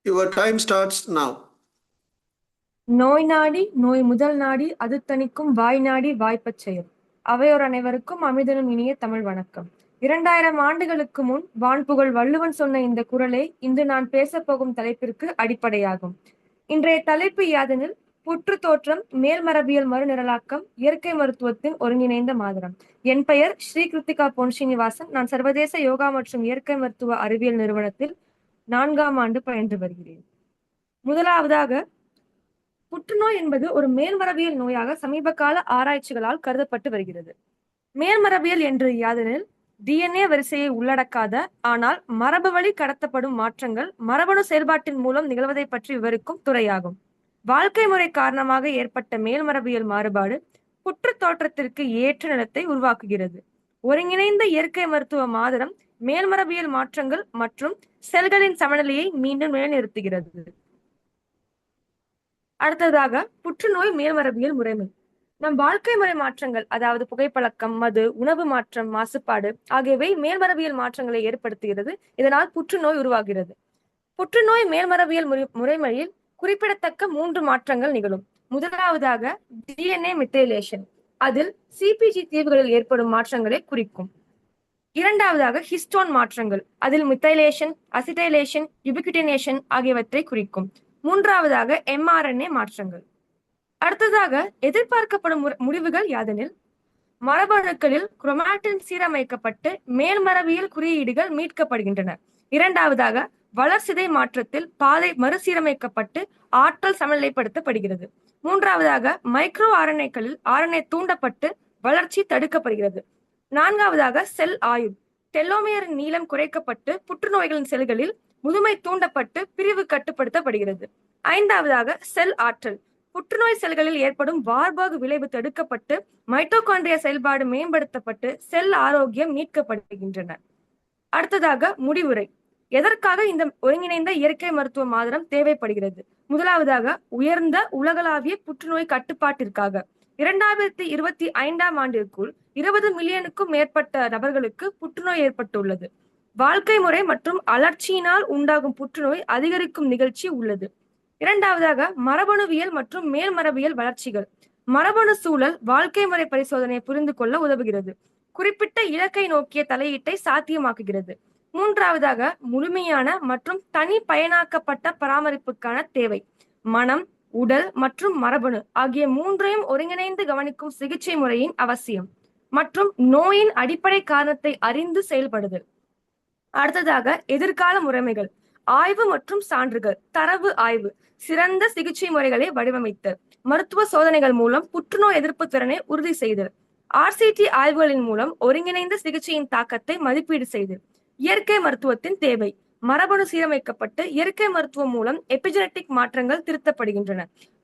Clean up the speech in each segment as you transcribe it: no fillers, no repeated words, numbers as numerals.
Your time starts now. நோய் நாடி நோய் முதல் நாடி அது தணிக்கும் வாய் நாடி வாய்ப்பச் செயல். அவையோர் அனைவருக்கும் அமிதனும் இனிய தமிழ் வணக்கம். 2000 ஆண்டுகளுக்கு முன் வான்புகழ் வள்ளுவன் சொன்ன இந்த குரலே இன்று நான் பேசப் போகும் தலைப்பிற்கு அடிப்படையாகும். இன்றைய தலைப்பு யாதெனில் புற்று தோற்றம், மேல்மரபியல் மறுநிரலாக்கம், இயற்கை மருத்துவத்தின் ஒருங்கிணைந்த மாதிரம். என் பெயர் ஸ்ரீ கிருத்திகா பொன் ஸ்ரீனிவாசன். நான் சர்வதேச யோகா மற்றும் இயற்கை மருத்துவ அறிவியல் நிறுவனத்தில் 4ஆம் ஆண்டு பயின்று வருகிறேன். முதலாவதாக, புற்றுநோய் என்பது ஒரு மேல்மரபியல் நோயாக சமீப கால ஆராய்ச்சிகளால் கருதப்பட்டு வருகிறது. மேல்மரபியல் என்று யாதெனில் டிஎன்ஏ வரிசையை உள்ளடக்காத ஆனால் மரபு வழி கடத்தப்படும் மாற்றங்கள் மரபணு செயல்பாட்டின் மூலம் நிகழ்வதை பற்றி விவரிக்கும் துறையாகும். வாழ்க்கை முறை காரணமாக ஏற்பட்ட மேல்மரபியல் மாறுபாடு புற்று தோற்றத்திற்கு ஏற்ற நிலத்தை உருவாக்குகிறது. ஒருங்கிணைந்த இயற்கை மருத்துவ மாதிரம் மேல்மரபியல் மாற்றங்கள் மற்றும் செல்களின் சமநிலையை மீண்டும் நிலைநிறுத்துகிறது. அடுத்ததாக, புற்றுநோய் மேல்மரபியல் முறைமை. நம் வாழ்க்கை முறை மாற்றங்கள், அதாவது புகைப்பழக்கம், மது, உணவு மாற்றம், மாசுபாடு ஆகியவை மேல்மரபியல் மாற்றங்களை ஏற்படுத்துகிறது. இதனால் புற்றுநோய் உருவாகிறது. புற்றுநோய் மேல்மரபியல் முறைமையில் குறிப்பிடத்தக்க 3 மாற்றங்கள் நிகழும். முதலாவதாக டிஎன்ஏ மித்தைலேஷன், அதில் சிபிஜி தீவுகளில் ஏற்படும் மாற்றங்களை குறிக்கும். இரண்டாவதாக ஹிஸ்டோன் மாற்றங்கள், அதில் மித்தைலேஷன், அசிட்டைலேஷன், யுபிகுட்டினேஷன் ஆகியவற்றை குறிக்கும். மூன்றாவதாக எம்ஆர்என்ஏ மாற்றங்கள். அடுத்ததாக எதிர்பார்க்கப்படும் முடிவுகள் யாதெனில் மரபணுக்களில் குரோமாட்டின் சீரமைக்கப்பட்டு மேல்மரபியல் குறியீடுகள் மீட்கப்படுகின்றன. இரண்டாவதாக வளர்சிதை மாற்றத்தில் பாதை மறுசீரமைக்கப்பட்டு ஆற்றல் சமநிலைப்படுத்தப்படுகிறது. மூன்றாவதாக மைக்ரோ ஆர்என்ஏக்களில் ஆர்என்ஏ தூண்டப்பட்டு வளர்ச்சி தடுக்கப்படுகிறது. நான்காவதாக செல் ஆயுள், டெலோமியரின் நீளம் குறைக்கப்பட்டு புற்றுநோய்களின் செல்களில் முதுமை தூண்டப்பட்டு பிரிவு கட்டுப்படுத்தப்படுகிறது. ஐந்தாவதாக செல் ஆற்றல், புற்றுநோய் செல்களில் ஏற்படும் வார்பாகு விளைவு தடுக்கப்பட்டு மைட்டோகாண்ட்ரியா செயல்பாடு மேம்படுத்தப்பட்டு செல் ஆரோக்கியம் மீட்கப்படுகின்றன. அடுத்ததாக முடிவுரை. எதற்காக இந்த ஒருங்கிணைந்த இயற்கை மருத்துவ மாதிரம் தேவைப்படுகிறது? முதலாவதாக, உயர்ந்த உலகளாவிய புற்றுநோய் கட்டுப்பாட்டிற்காக. 2025ஆம் ஆண்டிற்குள் 20 மில்லியனுக்கும் மேற்பட்ட நபர்களுக்கு புற்றுநோய் ஏற்பட்டுள்ளது. வாழ்க்கை முறை மற்றும் அலர்ச்சியினால் உண்டாகும் புற்றுநோய் அதிகரிக்கும் நிகழ்ச்சி உள்ளது. இரண்டாவதாக, மரபணுவியல் மற்றும் மேல்மரபியல் வளர்ச்சிகள். மரபணு சூழல் வாழ்க்கை முறை பரிசோதனையை புரிந்து கொள்ள உதவுகிறது. குறிப்பிட்ட இலக்கை நோக்கிய தலையீட்டை சாத்தியமாக்குகிறது. மூன்றாவதாக, முழுமையான மற்றும் தனி பயனாக்கப்பட்ட பராமரிப்புக்கான தேவை. மனம், உடல் மற்றும் மரபணு ஆகிய 3ஐயும் ஒருங்கிணைந்து கவனிக்கும் சிகிச்சை முறையின் அவசியம் மற்றும் நோயின் அடிப்படை காரணத்தை அறிந்து செயல்படுதல். அடுத்ததாக, எதிர்கால முறைமைகள். ஆய்வு மற்றும் சான்றுகள். தரவு ஆய்வு, சிறந்த சிகிச்சை முறைகளை வடிவமைத்தல், மருத்துவ சோதனைகள் மூலம் புற்றுநோய் எதிர்ப்பு திறனை உறுதி செய்தல், ஆர்சிடி ஆய்வுகளின் மூலம் ஒருங்கிணைந்த சிகிச்சையின் தாக்கத்தை மதிப்பீடு செய்தல். இயற்கை மருத்துவத்தின் தேவை. மரபணு சீரமைக்கப்பட்டு இயற்கை மருத்துவம் மூலம் எபிஜெனட்டிக் மாற்றங்கள் திருத்தப்படுகின்றன.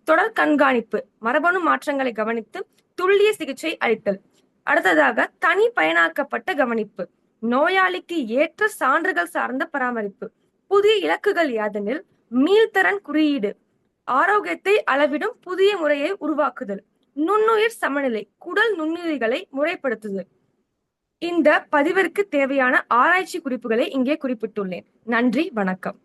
தொடர் கண்காணிப்பு, மரபணு மாற்றங்களை கவனித்து துல்லிய சிகிச்சை அளித்தல். அடுத்ததாக, தனி பயனாக்கப்பட்ட கவனிப்பு, நோயாளிக்கு ஏற்ற சான்றுகள் சார்ந்த பராமரிப்பு. புதிய இலக்குகள் யாதெனில் மீள்திறன் குறியீடு, ஆரோக்கியத்தை அளவிடும் புதிய முறையை உருவாக்குதல், நுண்ணுயிர் சமநிலை, குடல் நுண்ணுயிரிகளை முறைப்படுத்துதல். இந்த பதிவிற்கு தேவையான ஆராய்ச்சி குறிப்புகளை இங்கே குறிப்பிட்டுள்ளேன். நன்றி, வணக்கம்.